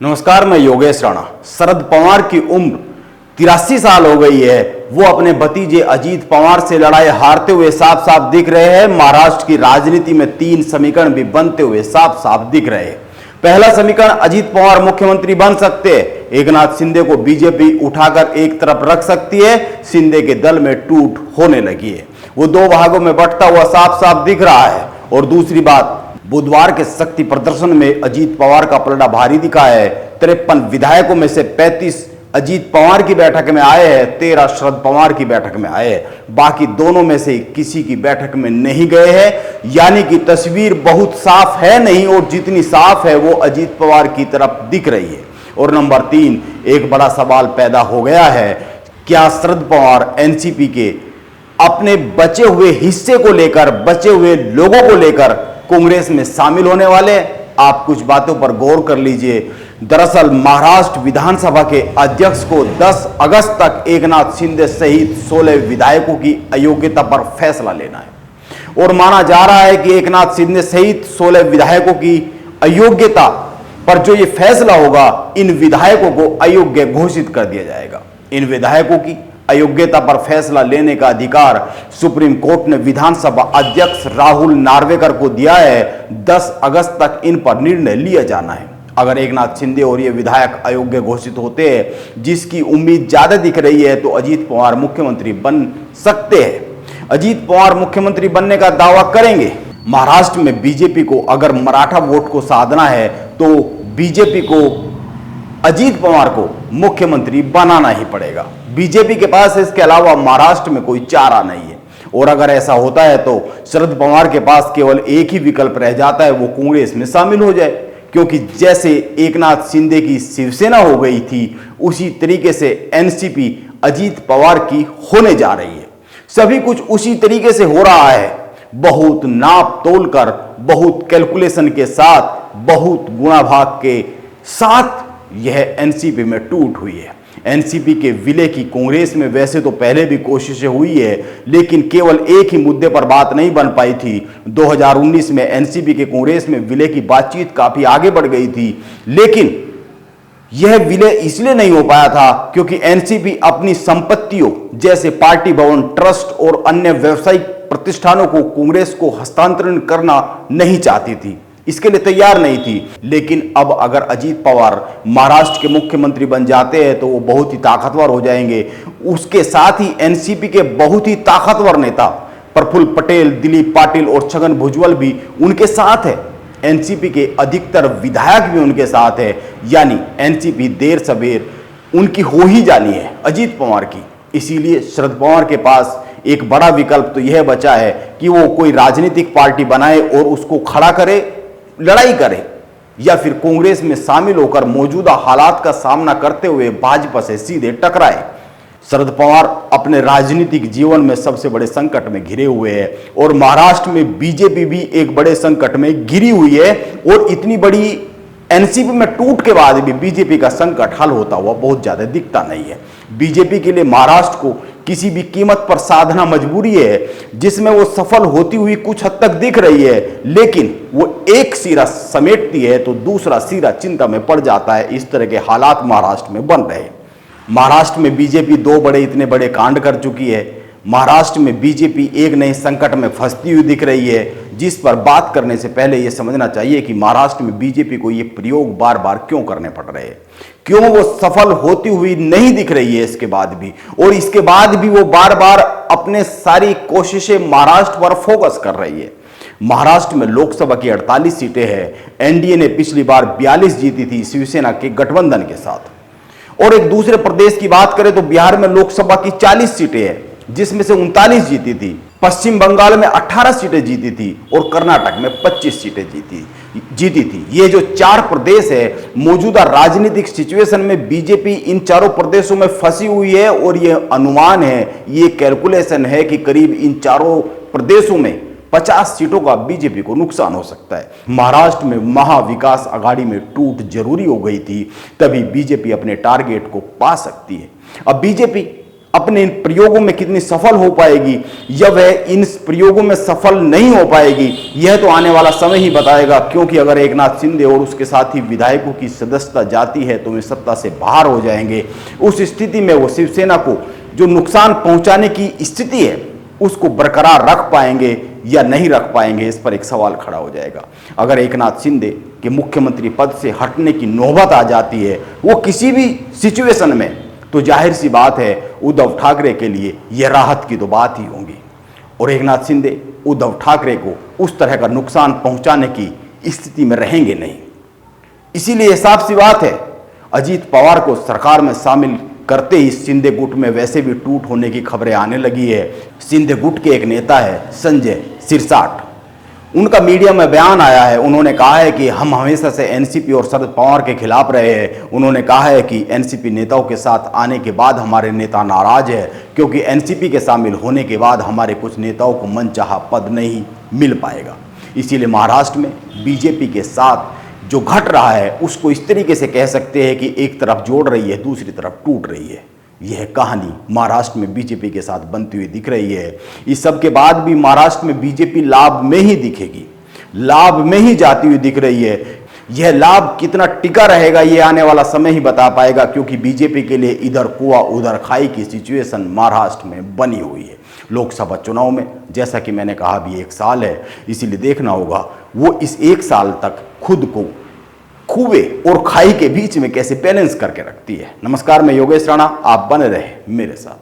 नमस्कार, मैं योगेश राणा। शरद पवार की उम्र 83 साल हो गई है। वो अपने भतीजे अजीत पवार से लड़ाई हारते हुए साफ साफ दिख रहे हैं। महाराष्ट्र की राजनीति में 3 समीकरण भी बनते हुए साफ साफ दिख रहे हैं। पहला समीकरण, अजीत पवार मुख्यमंत्री बन सकते हैं। एकनाथ शिंदे को बीजेपी उठाकर एक तरफ रख सकती है। शिंदे के दल में टूट होने लगी है, वो 2 भागों में बंटता हुआ साफ साफ दिख रहा है। और दूसरी बात, बुधवार के शक्ति प्रदर्शन में अजीत पवार का पलड़ा भारी दिखा है। 53 विधायकों में से 35 अजीत पवार की बैठक में आए हैं, 13 शरद पवार की बैठक में आए हैं। बाकी दोनों में से किसी की बैठक में नहीं गए हैं। यानी कि तस्वीर बहुत साफ है नहीं, और जितनी साफ है वो अजीत पवार की तरफ दिख रही है। और नंबर 3, एक बड़ा सवाल पैदा हो गया है, क्या शरद पवार एनसीपी के अपने बचे हुए हिस्से को लेकर, बचे हुए लोगों को लेकर कांग्रेस में शामिल होने वाले? आप कुछ बातों पर गौर कर लीजिए। दरअसल महाराष्ट्र विधानसभा के अध्यक्ष को 10 अगस्त तक एकनाथ शिंदे सहित 16 विधायकों की अयोग्यता पर फैसला लेना है। और माना जा रहा है कि एकनाथ शिंदे सहित 16 विधायकों की अयोग्यता पर जो ये फैसला होगा, इन विधायकों को अयोग्य घोषित कर दिया जाएगा। इन विधायकों की अयोग्यता पर फैसला लेने का अधिकार सुप्रीम कोर्ट ने विधानसभा अध्यक्ष राहुल नार्वेकर को दिया है। 10 अगस्त तक इन पर निर्णय लिया जाना है। अगर एकनाथ शिंदे और ये विधायक अयोग्य घोषित होते हैं, जिसकी उम्मीद ज्यादा दिख रही है, तो अजीत पवार मुख्यमंत्री बन सकते हैं। अजीत पवार मुख्यमंत्री बनने का दावा करेंगे। महाराष्ट्र में बीजेपी को अगर मराठा वोट को साधना है, तो बीजेपी को अजीत पवार को मुख्यमंत्री बनाना ही पड़ेगा। बीजेपी के पास इसके अलावा महाराष्ट्र में कोई चारा नहीं है। और अगर ऐसा होता है तो शरद पवार के पास केवल एक ही विकल्प रह जाता है, वो कांग्रेस में शामिल हो जाए। क्योंकि जैसे एकनाथ शिंदे की शिवसेना हो गई थी, उसी तरीके से एनसीपी अजीत पवार की होने जा रही है। सभी कुछ उसी तरीके से हो रहा है। बहुत नाप तोल कर, बहुत कैलकुलेशन के साथ, बहुत गुणा भाग के साथ यह एनसीपी में टूट हुई है। एनसीपी के विलय की कांग्रेस में वैसे तो पहले भी कोशिशें हुई है, लेकिन केवल एक ही मुद्दे पर बात नहीं बन पाई थी। 2019 में एनसीपी के कांग्रेस में विलय की बातचीत काफी आगे बढ़ गई थी, लेकिन यह विलय इसलिए नहीं हो पाया था क्योंकि एनसीपी अपनी संपत्तियों जैसे पार्टी भवन, ट्रस्ट और अन्य व्यावसायिक प्रतिष्ठानों को कांग्रेस को हस्तांतरण करना नहीं चाहती थी, इसके लिए तैयार नहीं थी। लेकिन अब अगर अजीत पवार महाराष्ट्र के मुख्यमंत्री बन जाते हैं, तो वो बहुत ही ताकतवर हो जाएंगे। उसके साथ ही एनसीपी के बहुत ही ताकतवर नेता प्रफुल्ल पटेल, दिलीप पाटिल और छगन भुजबल भी उनके साथ है। एनसीपी के अधिकतर विधायक भी उनके साथ है। यानी एनसीपी देर सवेर उनकी हो ही जानी है, अजीत पवार की। इसीलिए शरद पवार के पास एक बड़ा विकल्प तो यह बचा है कि वो कोई राजनीतिक पार्टी बनाए और उसको खड़ा करे, लड़ाई करे, या फिर कांग्रेस में शामिल होकर मौजूदा हालात का सामना करते हुए भाजपा से सीधे टकराए। शरद पवार अपने राजनीतिक जीवन में सबसे बड़े संकट में घिरे हुए हैं, और महाराष्ट्र में बीजेपी भी एक बड़े संकट में घिरी हुई है। और इतनी बड़ी एनसीपी में टूट के बाद भी बीजेपी का संकट हल होता हुआ बहुत ज्यादा दिखता नहीं है। बीजेपी के लिए महाराष्ट्र को किसी भी कीमत पर साधना मजबूरी है, जिसमें वो सफल होती हुई कुछ हद तक दिख रही है। लेकिन वो एक सिरा समेटती है तो दूसरा सिरा चिंता में पड़ जाता है। इस तरह के हालात महाराष्ट्र में बन रहे हैं। महाराष्ट्र में बीजेपी इतने बड़े कांड कर चुकी है। महाराष्ट्र में बीजेपी एक नए संकट में फंसती हुई दिख रही है, जिस पर बात करने से पहले यह समझना चाहिए कि महाराष्ट्र में बीजेपी को ये प्रयोग बार बार क्यों करने पड़ रहे हैं, क्यों वो सफल होती हुई नहीं दिख रही है इसके बाद भी। और इसके बाद भी वो बार बार अपने सारी कोशिशें महाराष्ट्र पर फोकस कर रही है। महाराष्ट्र में लोकसभा की 48 सीटें हैं। एनडीए ने पिछली बार 42 जीती थी शिवसेना के गठबंधन के साथ। और एक दूसरे प्रदेश की बात करें तो बिहार में लोकसभा की 40 सीटें हैं, जिसमें से 39 जीती थी। पश्चिम बंगाल में 18 सीटें जीती थी और कर्नाटक में 25 सीटें जीती थी। ये जो 4 प्रदेश है, मौजूदा राजनीतिक सिचुएशन में बीजेपी इन चारों प्रदेशों में फंसी हुई है। और ये अनुमान है, ये कैलकुलेशन है कि करीब इन चारों प्रदेशों में 50 सीटों का बीजेपी को नुकसान हो सकता है। महाराष्ट्र में महाविकास आघाड़ी में टूट जरूरी हो गई थी, तभी बीजेपी अपने टारगेट को पा सकती है। अब बीजेपी अपने इन प्रयोगों में कितनी सफल हो पाएगी या वह इन प्रयोगों में सफल नहीं हो पाएगी, यह तो आने वाला समय ही बताएगा। क्योंकि अगर एकनाथ शिंदे और उसके साथ ही विधायकों की सदस्यता जाती है तो वे सत्ता से बाहर हो जाएंगे। उस स्थिति में वो शिवसेना को जो नुकसान पहुंचाने की स्थिति है उसको बरकरार रख पाएंगे या नहीं रख पाएंगे, इस पर एक सवाल खड़ा हो जाएगा। अगर एकनाथ शिंदे के मुख्यमंत्री पद से हटने की नौबत आ जाती है वो किसी भी सिचुएशन में, तो जाहिर सी बात है उद्धव ठाकरे के लिए यह राहत की तो बात ही होगी और एकनाथ शिंदे उद्धव ठाकरे को उस तरह का नुकसान पहुंचाने की स्थिति में रहेंगे नहीं। इसीलिए साफ सी बात है, अजीत पवार को सरकार में शामिल करते ही शिंदे गुट में वैसे भी टूट होने की खबरें आने लगी है। शिंदे गुट के एक नेता है संजय सिरसाट, उनका मीडिया में बयान आया है। उन्होंने कहा है कि हम हमेशा से एनसीपी और शरद पवार के खिलाफ रहे हैं। उन्होंने कहा है कि एनसीपी नेताओं के साथ आने के बाद हमारे नेता नाराज है क्योंकि एनसीपी के शामिल होने के बाद हमारे कुछ नेताओं को मनचाहा पद नहीं मिल पाएगा। इसीलिए महाराष्ट्र में बीजेपी के साथ जो घट रहा है उसको इस तरीके से कह सकते हैं कि एक तरफ जोड़ रही है दूसरी तरफ टूट रही है। यह कहानी महाराष्ट्र में बीजेपी के साथ बनती हुई दिख रही है। इस सब के बाद भी महाराष्ट्र में बीजेपी लाभ में ही दिखेगी, लाभ में ही जाती हुई दिख रही है। यह लाभ कितना टिका रहेगा यह आने वाला समय ही बता पाएगा, क्योंकि बीजेपी के लिए इधर कुआं उधर खाई की सिचुएशन महाराष्ट्र में बनी हुई है। लोकसभा चुनाव में जैसा कि मैंने कहा अभी 1 साल है, इसीलिए देखना होगा वो इस 1 साल तक खुद को कुएं और खाई के बीच में कैसे बैलेंस करके रखती है। नमस्कार, मैं योगेश राणा, आप बने रहे मेरे साथ।